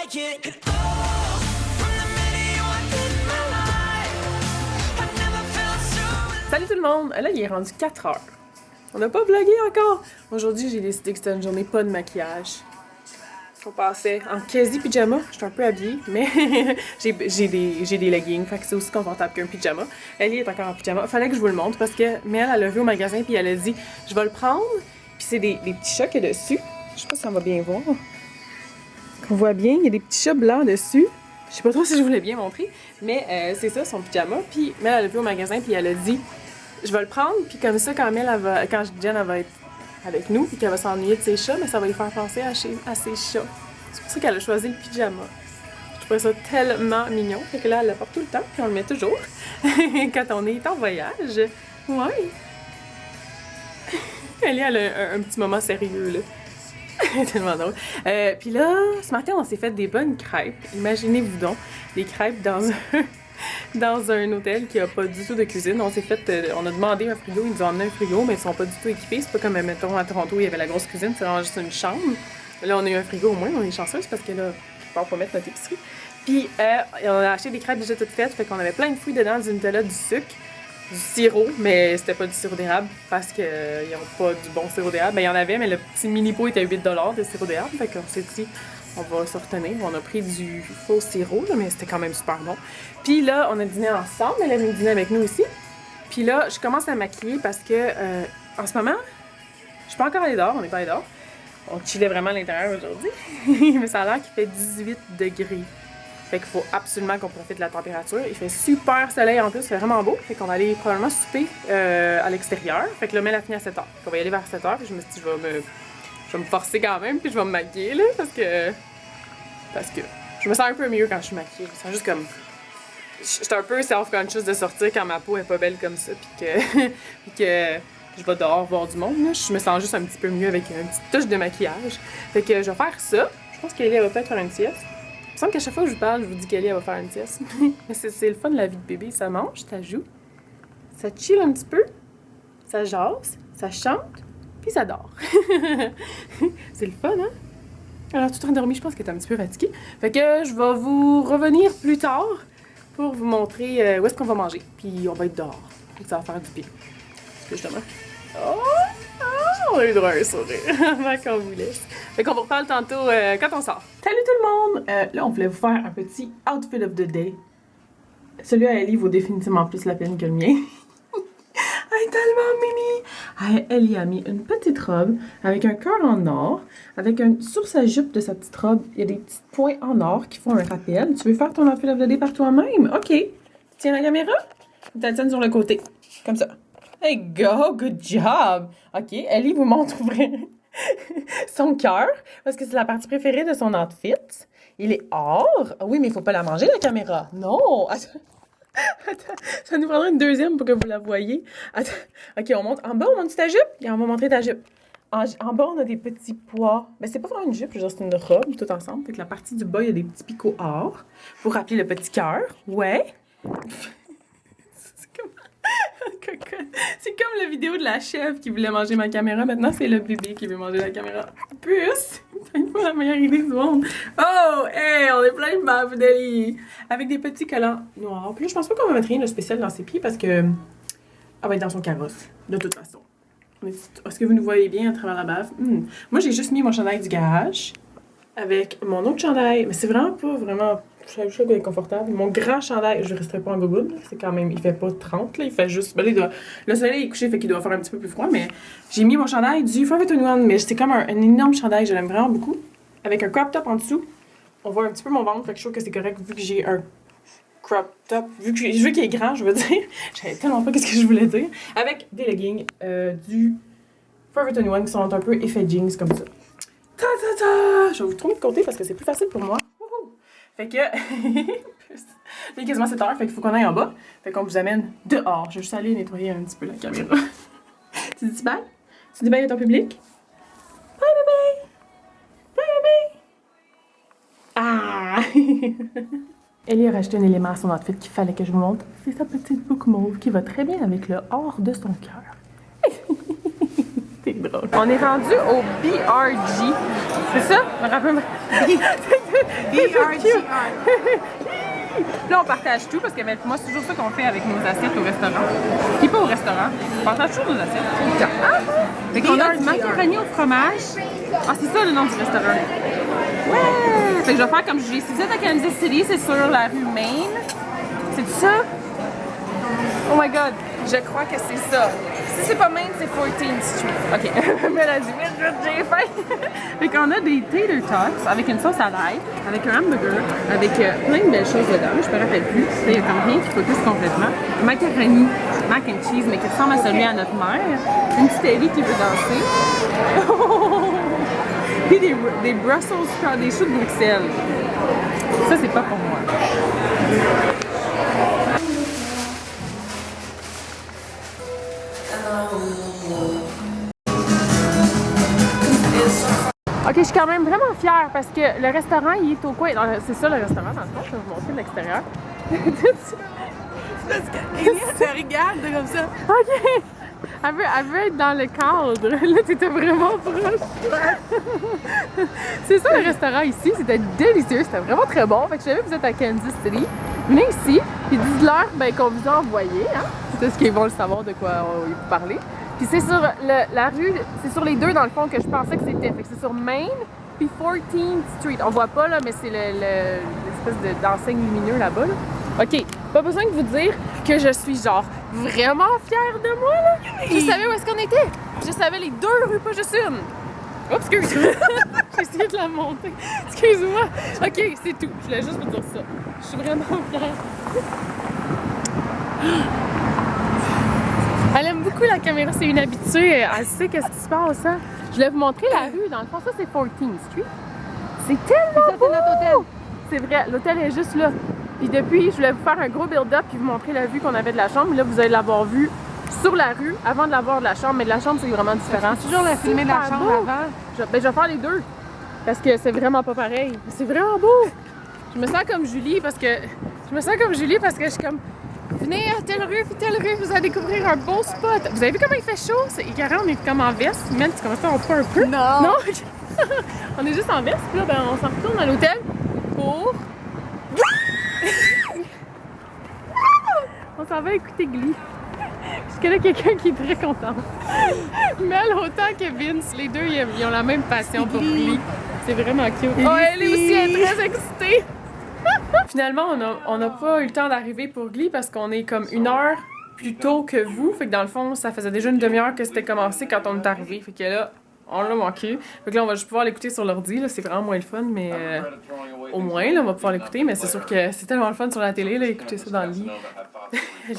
like it. And oh, from the minute you walked in my life, I've never felt so. Salut tout le monde! Là, il est rendu 4 heures. On n'a pas vlogué encore! Aujourd'hui, j'ai décidé que c'était une journée pas de maquillage. On passait en quasi-pyjama. Je suis un peu habillée, mais j'ai des leggings, fait que c'est aussi confortable qu'un pyjama. Ellie est encore en pyjama. Fallait que je vous le montre parce que Mel, elle l'a vu au magasin puis elle a dit « Je vais le prendre. » Puis c'est des petits chats qu'il y a dessus. Je sais pas si on va bien voir. On voit bien, il y a des petits chats blancs dessus. Je sais pas trop si je voulais bien montrer, mais c'est ça, son pyjama. Puis Mel, elle l'a vu au magasin puis elle a dit « Je vais le prendre. » Puis comme ça, quand Jen elle va être avec nous puis qu'elle va s'ennuyer de ses chats, mais ça va lui faire penser à ses chats. C'est pour ça qu'elle a choisi le pyjama. Je trouvais ça tellement mignon. Fait que là, elle le porte tout le temps, puis on le met toujours quand on est en voyage. Ouais. Elle a un petit moment sérieux, là. Tellement drôle. Puis là, ce matin, on s'est fait des bonnes crêpes. Imaginez-vous donc, des crêpes dans un hôtel qui a pas du tout de cuisine. On a demandé un frigo, ils nous ont emmené un frigo, mais ils sont pas du tout équipés. C'est pas comme, mettons, à Toronto, il y avait la grosse cuisine, c'est vraiment juste une chambre. Là, on a eu un frigo au moins, on est chanceuse parce que là, on peut mettre notre épicerie. Puis, on a acheté des crêpes déjà toutes faites, fait qu'on avait plein de fruits dedans, du Nutella, du sucre, du sirop, mais c'était pas du sirop d'érable parce qu'ils ont pas du bon sirop d'érable. Ben, il y en avait, mais le petit mini pot était à 8$ de sirop d'érable, fait qu'on s'est dit, on va se retenir. On a pris du faux sirop, là, mais c'était quand même super bon. Puis là, on a dîné ensemble, elle est venue dîner avec nous aussi. Puis là, je commence à maquiller parce que, en ce moment, je suis pas encore allée dehors, on n'est pas allé dehors. On chillait vraiment à l'intérieur aujourd'hui, mais ça a l'air qu'il fait 18 degrés. Fait qu'il faut absolument qu'on profite de la température. Il fait super soleil en plus, il fait vraiment beau. Fait qu'on va aller probablement souper à l'extérieur. Fait que là, Mel a fini à 7h. On va y aller vers 7h, puis je me suis dit, je vais me forcer quand même, puis je vais me maquiller, là, parce que je me sens un peu mieux quand je suis maquillée. Je me sens juste comme... J'étais un peu self-conscious de sortir quand ma peau est pas belle comme ça, puis que je vais dehors voir du monde, là. Je me sens juste un petit peu mieux avec une petite touche de maquillage. Fait que je vais faire ça. Je pense qu'Ellie va peut-être faire une sieste. Il me semble qu'à chaque fois que je vous parle, je vous dis qu'Ellie va faire une sieste. Mais c'est le fun de la vie de bébé. Ça mange, ça joue, ça chill un petit peu, ça jase, ça chante, puis ça dort. C'est le fun, hein? Alors, tout endormi, je pense que t'es un petit peu fatiguée. Fait que je vais vous revenir plus tard pour vous montrer où est-ce qu'on va manger. Puis on va être dehors. Ça va faire du bien. Est-ce que je demande? Oh! On a eu droit à un sourire avant qu'on vous laisse. Fait qu'on vous reparle tantôt quand on sort. Salut tout le monde! Là, on voulait vous faire un petit outfit of the day. Celui à Ellie vaut définitivement plus la peine que le mien. Elle est tellement mimi! Ellie a mis une petite robe avec un cœur en or. Sur sa jupe de sa petite robe, il y a des petits points en or qui font un rappel. Tu veux faire ton outfit of the day par toi-même? OK. Tu tiens la caméra? Tu la tiens sur le côté. Comme ça. Hey, go! Good job! OK, Ellie vous montre son cœur, parce que c'est la partie préférée de son outfit. Il est or. Oui, mais il faut pas la manger, la caméra. Non! Attends, ça nous prendra une deuxième pour que vous la voyez. Attends. OK, on monte. En bas, on monte ta jupe. Et on va montrer ta jupe. En bas, on a des petits pois. Mais c'est pas vraiment une jupe, genre c'est une robe, tout ensemble. Fait que la partie du bas, il y a des petits picots or pour rappeler le petit cœur. Ouais. C'est comme la vidéo de la chef qui voulait manger ma caméra. Maintenant, c'est le bébé qui veut manger la caméra. Puce! C'est pas la meilleure idée du monde. Oh! Hey! On est plein de baves d'Ellie! Avec des petits collants noirs. Puis là, je pense pas qu'on va mettre rien de spécial dans ses pieds parce que... Elle va être dans son carrosse. De toute façon. Est-ce que vous nous voyez bien à travers la bave? Moi, j'ai juste mis mon chandail du garage avec mon autre chandail. Mais c'est vraiment pas vraiment... Je suis confortable. Mon grand chandail, je resterai pas en gogoune. C'est quand même, il fait pas 30, là. Il fait juste. Ben, le soleil est couché, fait qu'il doit faire un petit peu plus froid. Mais j'ai mis mon chandail du Forever 21, mais c'est comme un énorme chandail. Je l'aime vraiment beaucoup. Avec un crop top en dessous. On voit un petit peu mon ventre, fait que je trouve que c'est correct vu que j'ai un crop top. Vu qu'il est grand, je veux dire. Je savais tellement pas qu'est-ce que je voulais dire. Avec des leggings du Forever 21 qui sont un peu effet jeans comme ça. Ta ta ta! Je vais vous trop me compter parce que c'est plus facile pour moi. Fait que, il est quasiment 7 heures, fait qu'il faut qu'on aille en bas. Fait qu'on vous amène dehors. Je vais juste aller nettoyer un petit peu la caméra. Tu dis bye? Tu dis bye à ton public? Bye bye bye! Bye bye! Ah! Ellie a rajouté un élément à son outfit qu'il fallait que je vous montre. C'est sa petite boucle mauve qui va très bien avec le or de son cœur. C'est drôle. On est rendu au BRG. C'est ça? Je me rappelle. Là, on partage tout parce que ben, moi, c'est toujours ça qu'on fait avec nos assiettes au restaurant. Puis pas au restaurant, on partage toujours nos assiettes. Tout le temps. Fait qu'on a du macaroni au fromage. Ah, c'est ça le nom du restaurant. Ouais! Fait que je vais faire comme je dis. Si vous êtes à Kansas City, c'est sur la rue Main. C'est ça? Oh my god, je crois que c'est ça. Si c'est pas Main, c'est 14th Street. Ok, mais elle a dit vite, j'ai faim. Fait qu'on a des tater tots avec une sauce à l'ail, avec un hamburger, avec plein de belles choses dedans. Je me rappelle plus. Là, il y a comme rien qui focus complètement. Macaroni, mac and cheese, mais qui ressemble à celui à notre mère. Une petite Ellie qui veut danser. Puis des Brussels sprouts, des choux de Bruxelles. Ça, c'est pas pour moi. Ok, je suis quand même vraiment fière parce que le restaurant, il est au coin. C'est ça le restaurant, dans le fond, je vais vous montrer de l'extérieur. Parce qu'Eliane te regarde comme ça. Ok! Elle veut être dans le cadre. Là, t'étais vraiment proche. C'est ça le restaurant ici, c'était délicieux, c'était vraiment très bon. Fait que je savais que vous êtes à Kansas City. Venez ici, puis dites-leur ben, qu'on vous a envoyé, hein? C'est ce qu'ils vont le savoir de quoi ils vous parler. Puis c'est sur la rue, c'est sur les deux dans le fond que je pensais que c'était. Fait que c'est sur Main puis 14th Street. On voit pas là, mais c'est l'espèce d'enseigne lumineux là-bas. Là. Ok, pas besoin de vous dire que je suis genre vraiment fière de moi là. Je savais où est-ce qu'on était. Je savais les deux rues, pas juste une. Oups, excuse-moi. J'ai essayé de la monter. Excuse-moi. Ok, c'est tout. Je voulais juste vous dire ça. Je suis vraiment fière. Elle aime beaucoup la caméra, c'est une habituée. Elle sait qu'est-ce qui se passe, hein? Je voulais vous montrer la rue. Dans le fond, ça, c'est 14th Street. C'est tellement beau! C'est notre hôtel. C'est vrai, l'hôtel est juste là. Puis depuis, je voulais vous faire un gros build-up puis vous montrer la vue qu'on avait de la chambre. Là, vous allez l'avoir vue sur la rue avant de la voir de la chambre. Mais de la chambre, c'est vraiment différent. Toujours la filmer de la Super chambre beau. avant. Je vais faire les deux. Parce que c'est vraiment pas pareil. Mais c'est vraiment beau. Je me sens comme Julie parce que je suis comme... Venez à telle rue, puis telle rue, vous allez découvrir un beau spot. Vous avez vu comment il fait chaud? C'est écœurant, on est comme en veste. Même tu commences à en faire un peu. Non! Non? On est juste en veste, puis là, ben, on s'en retourne à l'hôtel pour... On s'en va écouter Glee. Parce que là, quelqu'un qui est très content. Mel, autant que Vince, les deux, ils ont la même passion pour Glee. C'est vraiment cute. Oh, elle est aussi elle est très excitée. Finalement, on n'a pas eu le temps d'arriver pour Glee parce qu'on est comme 1 heure plus tôt que vous. Fait que dans le fond, ça faisait déjà une demi-heure que c'était commencé quand on est arrivé. Fait que là, on l'a manqué. Fait que là, on va juste pouvoir l'écouter sur l'ordi. C'est vraiment moins le fun, mais au moins, là, on va pouvoir l'écouter. Mais c'est sûr que c'est tellement le fun sur la télé, là, écouter ça dans le lit.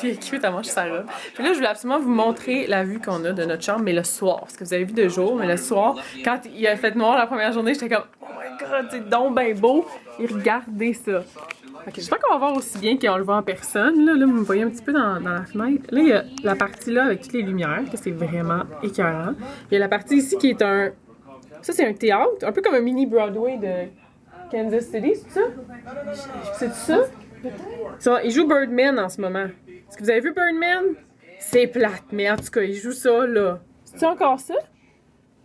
J'ai cute à manger sa robe. Puis là, je voulais absolument vous montrer la vue qu'on a de notre chambre, mais le soir. Parce que vous avez vu de jour, mais le soir, quand il a fait noir la première journée, j'étais comme « Oh my God, c'est donc bien beau! » Et regardez ça. Ok, j'espère qu'on va voir aussi bien qu'on le voit en personne. Là, vous me voyez un petit peu dans la fenêtre. Là, il y a la partie là avec toutes les lumières, que c'est vraiment écœurant. Il y a la partie ici qui est un... Ça, c'est un théâtre, un peu comme un mini Broadway de Kansas City, c'est ça? C'est ça? Ça, il joue Birdman en ce moment. Est-ce que vous avez vu Birdman? C'est plate, mais en tout cas, il joue ça, là. C'est encore ça?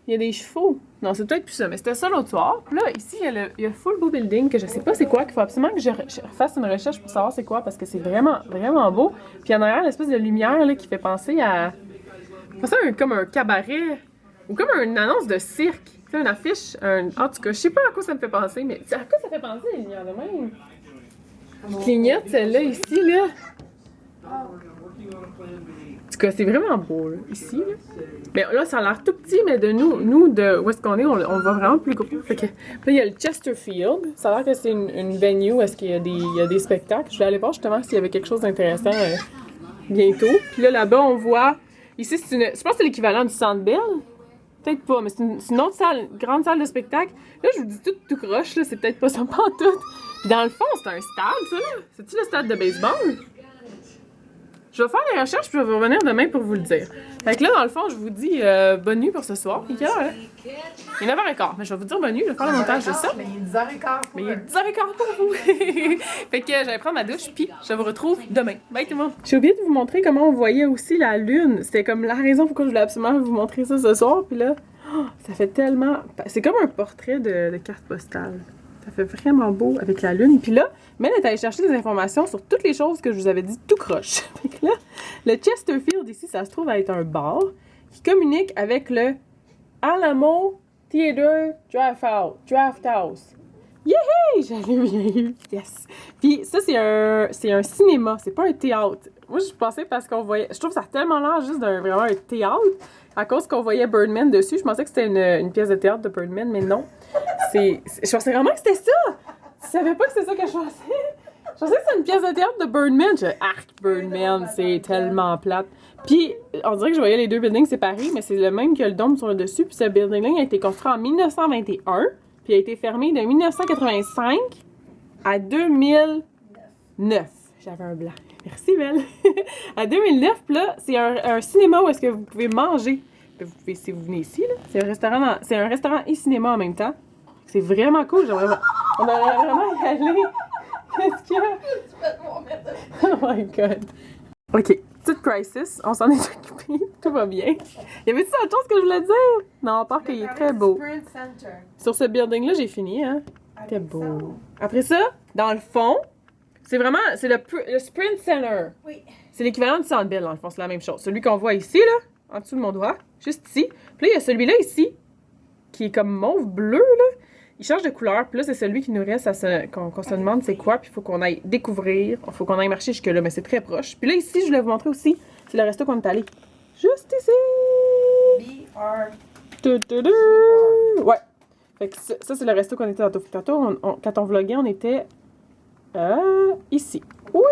Il y a des chevaux. Non, c'est peut-être plus ça, mais c'était ça l'autre soir. Puis là, ici, il y a full beau building que je sais pas c'est quoi, qu'il faut absolument que je fasse une recherche pour savoir c'est quoi, parce que c'est vraiment, vraiment beau. Puis en arrière, l'espèce de lumière là, qui fait penser à... comme un cabaret, ou comme une annonce de cirque. Tu sais, une affiche, en tout cas, je sais pas à quoi ça me fait penser, mais à quoi ça fait penser, les lumières de même? Je clignote celle-là, ici, là. En tout cas, c'est vraiment beau, là, ici, là. Mais là, ça a l'air tout petit, mais de nous de où est-ce qu'on est, on va vraiment plus gros. Fait que, là, il y a le Chesterfield. Ça a l'air que c'est une venue où est-ce qu'il y a des spectacles. Je vais aller voir justement s'il y avait quelque chose d'intéressant bientôt. Puis là, là-bas, on voit... Ici, je pense que c'est l'équivalent du Centre Bell. Peut-être pas, mais c'est une autre salle, une grande salle de spectacle. Là, je vous dis tout croche, là, c'est peut-être pas ça pantoute. Puis dans le fond, c'est un stade, ça, là. C'est-tu le stade de baseball? Je vais faire les recherches puis je vais revenir demain pour vous le dire. Fait que là, dans le fond, je vous dis bonne nuit pour ce soir. Il est quelle heure, là? Il est 9h15, mais je vais vous dire bonne nuit, je vais faire le montage de ça. Mais il est 10h15. Mais il est 10h15 pour vous. Fait que j'allais prendre ma douche puis je vous retrouve demain. Bye tout le monde. J'ai oublié de vous montrer comment on voyait aussi la lune. C'était comme la raison pourquoi je voulais absolument vous montrer ça ce soir. Puis là, oh, ça fait tellement... C'est comme un portrait de carte postale. Ça fait vraiment beau avec la lune. Puis là, Mel est allée chercher des informations sur toutes les choses que je vous avais dit tout croche. Fait que là, le Chesterfield ici, ça se trouve à être un bar qui communique avec le Alamo Theatre Draft House. Yay! J'avais bien eu. Yes! Puis ça, c'est un cinéma, c'est pas un théâtre. Moi, je pensais parce qu'on voyait... Je trouve que ça a tellement l'air juste vraiment un théâtre. À cause qu'on voyait Birdman dessus, je pensais que c'était une pièce de théâtre de Birdman, mais non. Je pensais vraiment que c'était ça! Tu savais pas que c'était ça que je pensais? Je pensais que c'était une pièce de théâtre de Birdman. Je arc Birdman, c'est tellement plate. Puis, on dirait que je voyais les deux buildings séparés, mais c'est le même que le dôme sur le dessus. Puis ce building-là a été construit en 1921, puis a été fermé de 1985 à 2009. J'avais un blanc. Merci, Belle. À 2009, puis là, c'est un cinéma où est-ce que vous pouvez manger. Vous pouvez, si vous venez ici, là, c'est un restaurant et cinéma en même temps. C'est vraiment cool. On devrait vraiment y aller. Qu'est-ce qu'il y a? Oh my God. OK. Petite crisis. On s'en est occupé. Tout va bien. Y avait-tu autre chose que je voulais dire? Non, à part qu'il est très beau. Sprint Center. Sur ce building-là, j'ai fini, hein? C'était beau. Après ça, dans le fond, c'est le Sprint Center. Oui. C'est l'équivalent du Centre Bell, dans le fond, c'est la même chose. Celui qu'on voit ici, là, en dessous de mon doigt, juste ici. Puis là, il y a celui-là ici, qui est comme mauve-bleu, là. Il change de couleur, puis là, c'est celui qui nous reste qu'on se demande c'est quoi, puis il faut qu'on aille découvrir, il faut qu'on aille marcher jusque-là, mais c'est très proche. Puis là, ici, je voulais vous montrer aussi, c'est le resto qu'on est allé. Juste ici! Ouais. Fait que ça c'est le resto qu'on était tantôt. Tantôt, quand on vloguait, on était ici. Oui!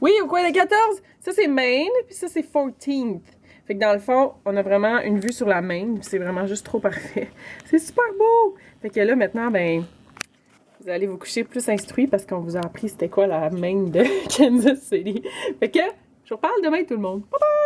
Oui, au coin de 14! Ça, c'est Main, puis ça, c'est 14th. Fait que dans le fond, on a vraiment une vue sur la Main, puis c'est vraiment juste trop parfait. C'est super beau! Fait que là, maintenant, ben, vous allez vous coucher plus instruit parce qu'on vous a appris c'était quoi la Main de Kansas City. Fait que, je vous reparle demain, tout le monde. Bye bye!